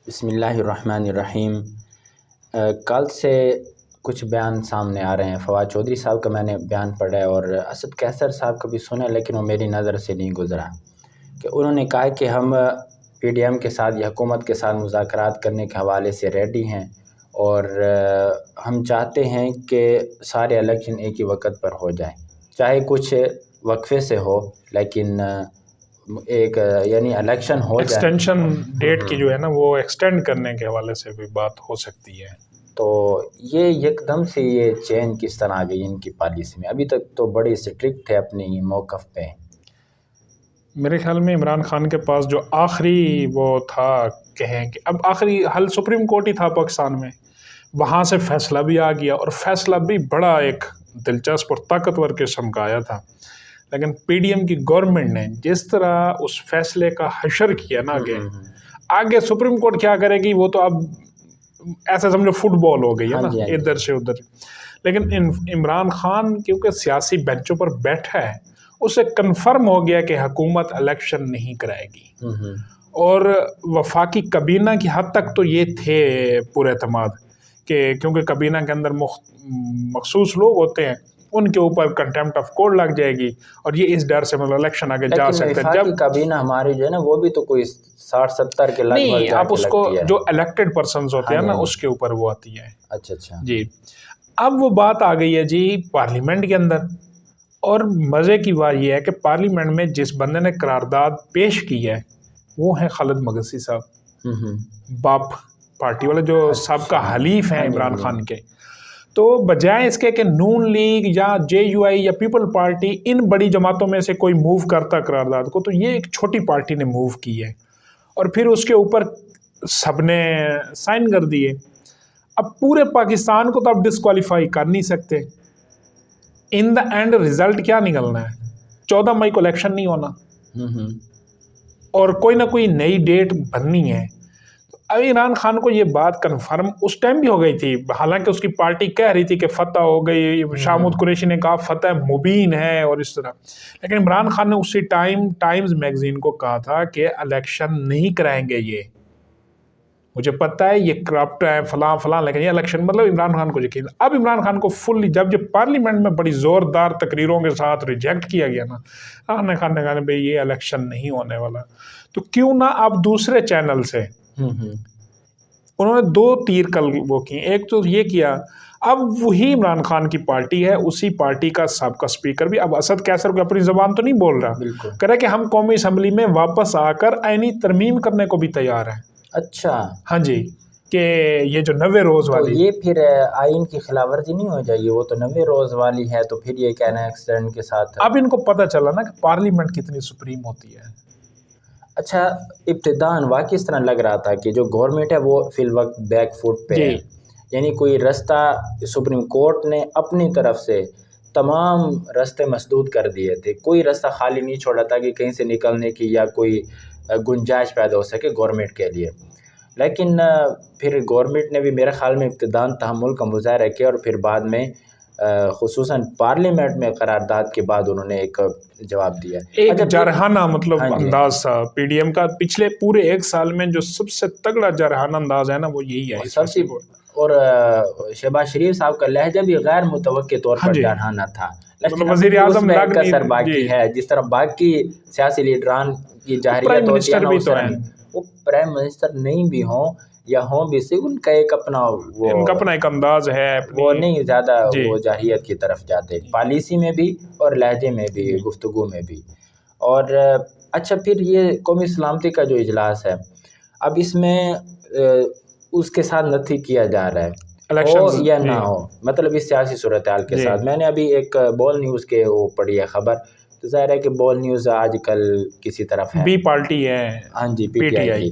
बिस्मिल्लाहिर्रहमानिर्रहीम। कल से कुछ बयान सामने आ रहे हैं। फवाद चौधरी साहब का मैंने बयान पढ़ा है और असद कैसर साहब का भी सुना, लेकिन वो मेरी नज़र से नहीं गुज़रा कि उन्होंने कहा कि हम पीडीएम के साथ या हुकूमत के साथ मुज़ाकरात करने के हवाले से रेडी हैं और हम चाहते हैं कि सारे इलेक्शन एक ही वक्त पर हो जाए, चाहे कुछ वक्फे से हो, लेकिन एक यानी इलेक्शन हो जाए। एक्सटेंशन डेट की जो है ना वो एक्सटेंड करने के हवाले से भी बात हो सकती है। तो ये एकदम से ये चेंज किस तरह आ गई इनकी पॉलिसी में? अभी तक तो बड़ी स्ट्रिक्ट थे अपनी मौक़िफ़ पे। मेरे ख्याल में इमरान खान के पास जो आखिरी वो था, कहें कि अब आखिरी हल सुप्रीम कोर्ट ही था पाकिस्तान में, वहाँ से फैसला भी आ गया और फैसला भी बड़ा एक दिलचस्प और ताकतवर किस्म का आया था। लेकिन पीडीएम की गवर्नमेंट ने जिस तरह उस फैसले का हशर किया ना, आगे सुप्रीम कोर्ट क्या करेगी वो तो अब ऐसा समझो फुटबॉल हो गई है ना, इधर से उधर। लेकिन इमरान खान क्योंकि सियासी बेंचों पर बैठा है, उसे कन्फर्म हो गया कि हुकूमत इलेक्शन नहीं कराएगी। और वफाकी कबीना की हद तक तो ये थे पूरे एतमाद कि क्योंकि कबीना के अंदर मखसूस लोग होते हैं, उनके ऊपर कंटेम्प्ट ऑफ कोर्ट लग जाएगी और ये इस डर से मतलब इलेक्शन आगे जा सकते हैं। जब कबीना हमारी जो है ना वो भी तो कोई 60-70 के लगभग नहीं, आप उसको जो इलेक्टेड पर्सन्स होते हैं ना उसके ऊपर वो आती है। अच्छा जी। अब वो बात आ गई है जी पार्लियामेंट के अंदर, और मज़े की बात यह है कि पार्लियामेंट में जिस बंदे ने करारदाद पेश की है वो है खालिद मगसी साहब, बाप पार्टी वाले जो सबका हलीफ हैं इमरान खान के। तो बजाय इसके कि नून लीग या जेयूआई या पीपल पार्टी इन बड़ी जमातों में से कोई मूव करता करारदाद को, तो ये एक छोटी पार्टी ने मूव की है और फिर उसके ऊपर सबने साइन कर दिए। अब पूरे पाकिस्तान को तो आप डिस्क्वालीफाई कर नहीं सकते। इन द एंड रिजल्ट क्या निकलना है? 14 मई को इलेक्शन नहीं होना और कोई ना कोई नई डेट बननी है। अब इमरान खान को ये बात कंफर्म उस टाइम भी हो गई थी, हालांकि उसकी पार्टी कह रही थी कि फतह हो गई, शाहमूद कुरैशी ने कहा फतह मुबीन है और इस तरह, लेकिन इमरान खान ने उसी टाइम टाइम्स मैगजीन को कहा था कि इलेक्शन नहीं कराएंगे, ये मुझे पता है ये करप्ट है फलां फलां, लेकिन ये इलेक्शन मतलब इमरान खान को यकीन। अब इमरान खान को फुल्ली जब पार्लियामेंट में बड़ी ज़ोरदार तकरीरों के साथ रिजेक्ट किया गया ना, इमरान खान ने कहा भाई ये इलेक्शन नहीं होने वाला, तो क्यों ना अब दूसरे चैनल से उन्होंने 2 तीर कल वो किए। एक तो ये किया, अब वही इमरान खान की पार्टी है, उसी पार्टी का सबका स्पीकर भी अब असद कैसर को अपनी ज़बान तो नहीं बोल रहा, कह रहा है कि हम कौमी असम्बली में वापस आकर आईनी तरमीम करने को भी तैयार हैं। अच्छा, हाँ जी, कि ये जो 90 रोज़ वाली, तो ये फिर आइन की खिलाफ वर्जी नहीं हो जाएगी? वो तो 90 रोज़ वाली है, तो फिर ये कहना है एक्सीडेंट के साथ। अब इनको पता चला ना कि पार्लियामेंट कितनी सुप्रीम होती है। अच्छा, इब्तिदान वाकई इस तरह लग रहा था कि जो गवर्नमेंट है वो फिल वक्त बैक फुट पे है, यानी कोई रास्ता सुप्रीम कोर्ट ने अपनी तरफ से तमाम रास्ते मसदूद कर दिए थे, कोई रास्ता खाली नहीं छोड़ा था कि कहीं से निकलने की या कोई गुंजाइश पैदा हो सके गवर्नमेंट के लिए। लेकिन फिर गवर्नमेंट ने भी मेरे ख्याल में इब्तिदान तहम्मुल का मुज़ाहरा किया और फिर बाद में खुसूसन पार्लियामेंट में करारदाद के बाद उन्होंने एक जवाब दिया। एक जरहाना मतलब अंदाज था पीडीएम का, पिछले पूरे 1 साल में जो सबसे तगड़ा जरहाना अंदाज है ना वो यही है सबसे। और शहबाज शरीफ साहब का लहजा भी गैर मुतवक्के तौर पर जरहाना था, लेकिन वज़ीर आज़म कसर बाकी है। जिस तरह बाकी सियासी लीडरान की जाहिरियत होती है ना, वो प्राइम मिनिस्टर नहीं भी हों या हों भी से, उनका एक अपना उनका अपना एक अंदाज है, वो नहीं ज़्यादा वो जाहिरियत की तरफ जाते, पॉलिसी में भी और लहजे में भी, गुफ्तगू में भी। और अच्छा, फिर ये कौमी सलामती का जो इजलास है, अब इसमें उसके साथ नथी किया जा रहा है, हो या ना हो, मतलब इस सियासी सूरत हाल के साथ। मैंने अभी एक बॉल न्यूज़ के वो पढ़ी है खबर, तो ज़ाहिर है कि बॉल न्यूज़ आजकल किसी तरफ है, बी पार्टी है, हाँ जी, पीटीआई की,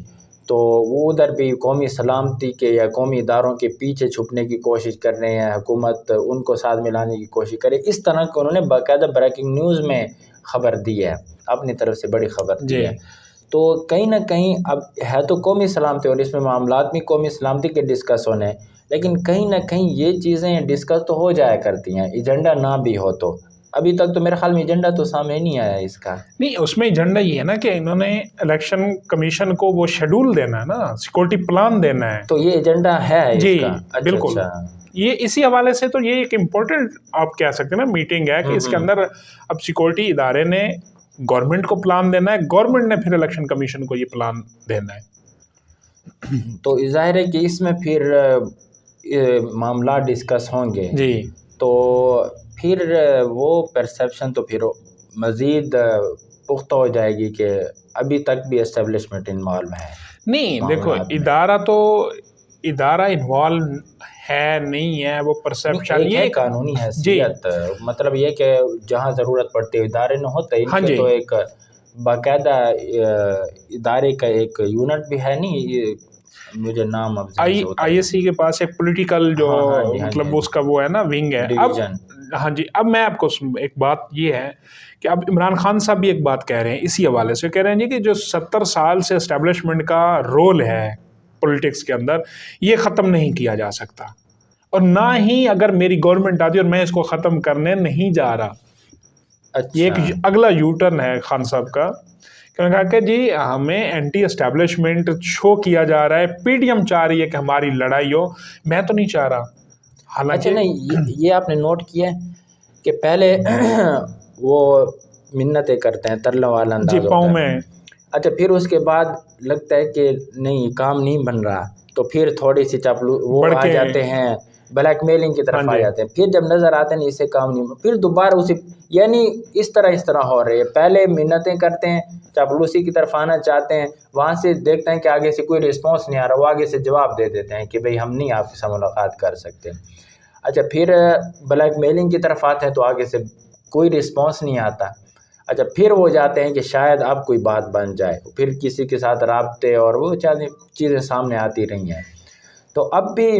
तो वो उधर भी कौमी सलामती के या कौमी इदारों के पीछे छुपने की कोशिश कर रहे हैं, हुकूमत उनको साथ मिलाने की कोशिश करे, इस तरह के उन्होंने बाकायदा ब्रेकिंग न्यूज़ में ख़बर दी है, अपनी तरफ से बड़ी ख़बर दी है। तो कहीं ना कहीं अब है तो कौमी सलामती और इसमें मामलात भी कौमी सलामती के डिस्कस होने, लेकिन कहीं ना कहीं ये चीज़ें डिस्कस तो हो जाया करती हैं, एजेंडा ना भी हो तो अभी तक तो मेरे ख्याल में एजेंडा तो सामने नहीं आया इसका। नहीं, उसमें एजेंडा ये है ना कि इन्होंने इलेक्शन कमीशन को वो शेड्यूल देना है ना, सिक्योरिटी प्लान देना है। तो ये एजेंडा है जी इसका? अच्छा, बिल्कुल। अच्छा। ये इसी हवाले से तो ये एक इम्पोर्टेंट आप कह सकते हैं ना मीटिंग है कि इसके अंदर अब सिक्योरिटी इदारे ने गवर्नमेंट को प्लान देना है, गवर्नमेंट ने फिर इलेक्शन कमीशन को ये प्लान देना है। तो जाहिर है कि इसमें फिर मामला डिस्कस होंगे जी, तो फिर वो परसेप्शन तो फिर मज़ीद पुख्ता हो जाएगी कि अभी तक भी एस्टेब्लिशमेंट इन्वॉल्व है। नहीं देखो, इदारा इन्वॉल्व है नहीं है, वो परसेप्शन एक है कानूनी हैसियत, मतलब ये कि जहाँ ज़रूरत पड़ती है इदारे न होते इनके तो एक बाकायदा इदारे का एक यूनिट भी है। नहीं, मुझे नाम अब ISC के पास एक पॉलिटिकल जो मतलब उसका वो है ना विंग है डिवीजन। हाँ जी। अब मैं आपको एक बात ये है कि अब इमरान खान साहब भी एक बात कह रहे हैं इसी हवाले से, कह रहे हैं जी कि जो 70 साल से एस्टेब्लिशमेंट का रोल है पॉलिटिक्स के अंदर, ये ख़त्म नहीं किया जा सकता, और ना ही अगर मेरी गवर्नमेंट आती और मैं इसको ख़त्म करने नहीं जा रहा। अच्छा। ये एक अगला यू टर्न है खान साहब का। क्योंकि कहा कि जी हमें एंटी एस्टेब्लिशमेंट शो किया जा रहा है, PDM चाह रही है कि हमारी लड़ाई हो, मैं तो नहीं चाह रहा। हालांकि अच्छा, नहीं, ये आपने नोट किया कि पहले वो मिन्नतें करते हैं, तरला वाला अंदाज जी, पाँव में। अच्छा, फिर उसके बाद लगता है कि नहीं काम नहीं बन रहा, तो फिर थोड़ी सी चापलू वो आ जाते हैं, ब्लैकमेलिंग की तरफ आ जाते हैं। फिर जब नज़र आते हैं इससे काम नहीं, फिर दोबारा उसी, यानी इस तरह हो रही है। पहले मिन्नतें करते हैं, चापलूसी की तरफ आना चाहते हैं, वहाँ से देखते हैं कि आगे से कोई रिस्पॉन्स नहीं आ रहा, वो आगे से जवाब दे देते हैं कि भाई हम नहीं आपके साथ मुलाकात कर सकते। अच्छा, फिर ब्लैकमेलिंग की तरफ आते हैं तो आगे से कोई रिस्पॉन्स नहीं आता। अच्छा, फिर वो जाते हैं कि शायद अब कोई बात बन जाए, फिर किसी के साथ राब्ते और वो चीज़ें सामने आती रही हैं। तो अब भी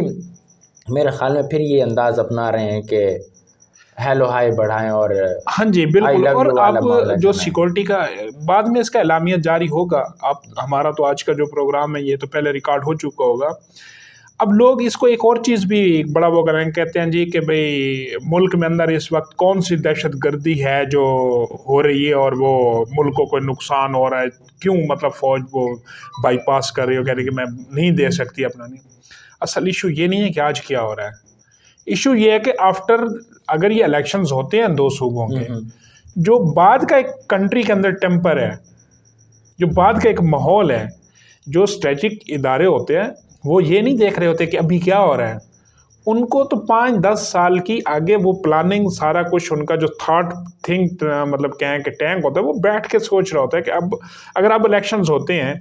मेरे ख्याल में फिर ये अंदाज़ अपना रहे हैं कि हेलो हाय बढ़ाएं और हाँ जी बिल्कुल। और अब जो सिक्योरिटी का बाद में इसका एलामिया जारी होगा, आप हमारा तो आज का जो प्रोग्राम है ये तो पहले रिकॉर्ड हो चुका होगा। अब लोग इसको एक और चीज़ भी बड़ा वो कर रहे हैं, कहते हैं जी कि भाई मुल्क में अंदर इस वक्त कौन सी दहशतगर्दी है जो हो रही है और वो मुल्क को कोई नुकसान हो रहा है, क्यों मतलब फ़ौज वो बाईपास कर रही हो, कह रही कि मैं नहीं दे सकती अपना। नहीं, असल इशू ये नहीं है कि आज क्या हो रहा है, इशू ये है कि आफ्टर अगर ये इलेक्शंस होते हैं 2 सूबों के, जो बाद का एक कंट्री के अंदर टेम्पर है, जो बाद का एक माहौल है, जो स्ट्रेटेजिक इदारे होते हैं वो ये नहीं देख रहे होते कि अभी क्या हो रहा है। उनको तो 5-10 साल की आगे वो प्लानिंग, सारा कुछ उनका जो थॉट थिंक मतलब कहें कि टैंक होता है, वो बैठ के सोच रहा होता है कि अब अगर अब इलेक्शंस होते हैं,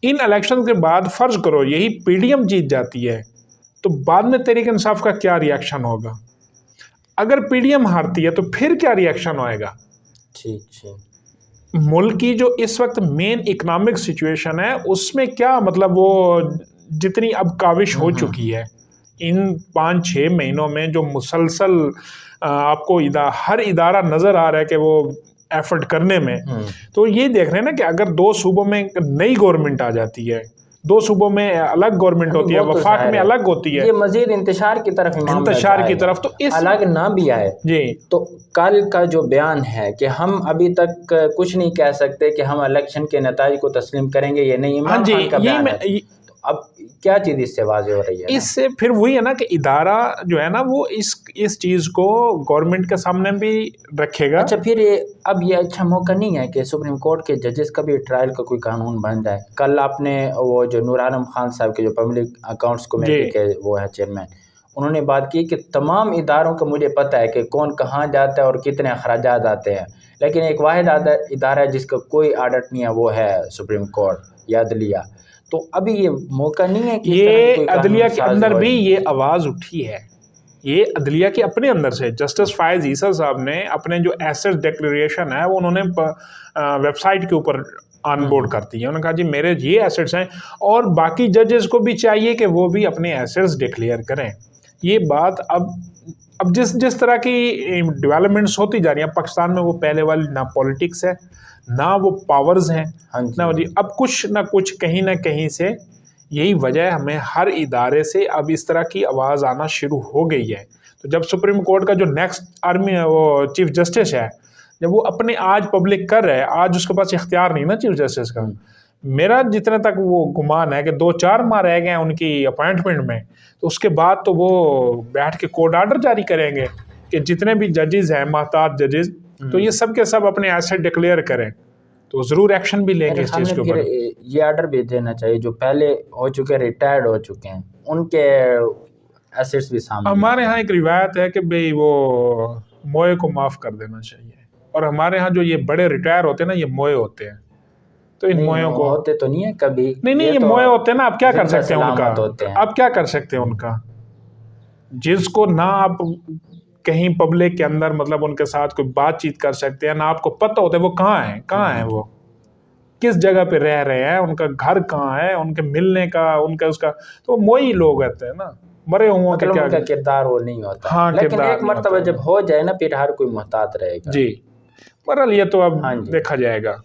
इन इलेक्शन के बाद फ़र्ज़ करो यही PDM जीत जाती है, तो बाद में तहरीक इंसाफ का क्या रिएक्शन होगा, अगर PDM हारती है तो फिर क्या रिएक्शन होएगा। ठीक, मुल्क की जो इस वक्त मेन इकोनॉमिक सिचुएशन है उसमें क्या मतलब वो जितनी अब काविश हो चुकी है इन 5-6 महीनों में, जो मुसलसल आपको हर इदारा नज़र आ रहा है कि वो एफर्ट करने में, तो ये देख रहे हैं ना कि अगर 2 सूबों में नई गवर्नमेंट आ जाती है, 2 सूबों में अलग गवर्नमेंट होती है, वफाक में अलग होती है, ये मजीद इंतशार की तरफ तो इस अलग ना भी आए जी। तो कल का जो बयान है कि हम अभी तक कुछ नहीं कह सकते कि हम इलेक्शन के नतीजे को तस्लीम करेंगे, ये नहीं इमरान खान का बयान है। अब क्या चीज़ इससे वाज़ेह हो रही है? इससे फिर वही है ना कि इदारा जो है ना वो इस चीज़ को गवर्नमेंट के सामने भी रखेगा। अच्छा, फिर अब ये अच्छा मौका नहीं है कि सुप्रीम कोर्ट के जजेस का भी ट्रायल का कोई कानून बन जाए? कल आपने वो जो नूर आलम खान साहब के जो पब्लिक अकाउंट्स कमेटी के वो है चेयरमैन, उन्होंने बात की कि तमाम इदारों का मुझे पता है कि कौन कहाँ जाता है और कितने अखराजात आते हैं, लेकिन एक वाहिद इदारा है जिसका कोई ऑडिट नहीं है, वो है सुप्रीम कोर्ट या अदलिया। तो अभी ये मौका नहीं है कि ये अदलिया के अंदर भी ये आवाज़ उठी है, ये अदलिया के अपने अंदर से जस्टिस फायज़ ईसा साहब ने अपने जो एसेट डिक्लेरेशन है वो उन्होंने वेबसाइट के ऊपर ऑन बोर्ड कर दी है। उन्होंने कहा जी मेरे ये एसेट्स हैं, और बाकी जजेस को भी चाहिए कि वो भी अपने एसेट्स डिक्लेयर करें। ये बात अब जिस तरह की डेवलपमेंट्स होती जा रही हैं पाकिस्तान में, वो पहले वाली ना पॉलिटिक्स है ना वो पावर्स हैं, ना जी अब कुछ ना कुछ कहीं ना कहीं से यही वजह हमें हर इदारे से अब इस तरह की आवाज़ आना शुरू हो गई है। तो जब सुप्रीम कोर्ट का जो नेक्स्ट आर्मी वो चीफ जस्टिस है, जब वो अपने आज पब्लिक कर रहा है, आज उसके पास इख्तियार नहीं ना चीफ जस्टिस का। मेरा जितने तक वो गुमान है कि 2-4 माह रह गए हैं उनकी अपॉइंटमेंट में, तो उसके बाद तो वो बैठ के कोर्ट ऑर्डर जारी करेंगे कि जितने भी जजेस हैं, महतात जजेस, तो ये सब के सब अपने एसेट डिक्लेयर करें, तो ज़रूर एक्शन भी लेंगे इस चीज़ के ऊपर। ये ऑर्डर भी देना चाहिए जो पहले हो चुके, रिटायर्ड हो चुके हैं, उनके एसेट्स भी सामने। हमारे यहाँ एक रिवायत है कि भाई वो मोए को माफ़ कर देना चाहिए, और हमारे यहाँ जो ये बड़े रिटायर होते हैं ना, ये मोए होते हैं, तो इन मोयों को होते तो नहीं है कभी, नहीं ये तो मोए होते हैं ना, आप क्या कर सकते हैं उनका, आप क्या कर सकते हैं उनका, जिसको ना आप कहीं पब्लिक के अंदर मतलब उनके साथ कोई बातचीत कर सकते हैं, ना आपको पता होता है वो कहाँ है वो किस जगह पे रह रहे हैं, उनका घर कहाँ है, उनके मिलने का उनका उसका, तो वही लोग रहते हैं ना, मरे हुए मतलब के क्या उनका किरदार वो नहीं होता। हाँ, लेकिन एक मर्तबा जब हो जाए ना, फिर हर कोई मोहतात रहेगा जी। बहरहाल ये तो अब देखा जाएगा।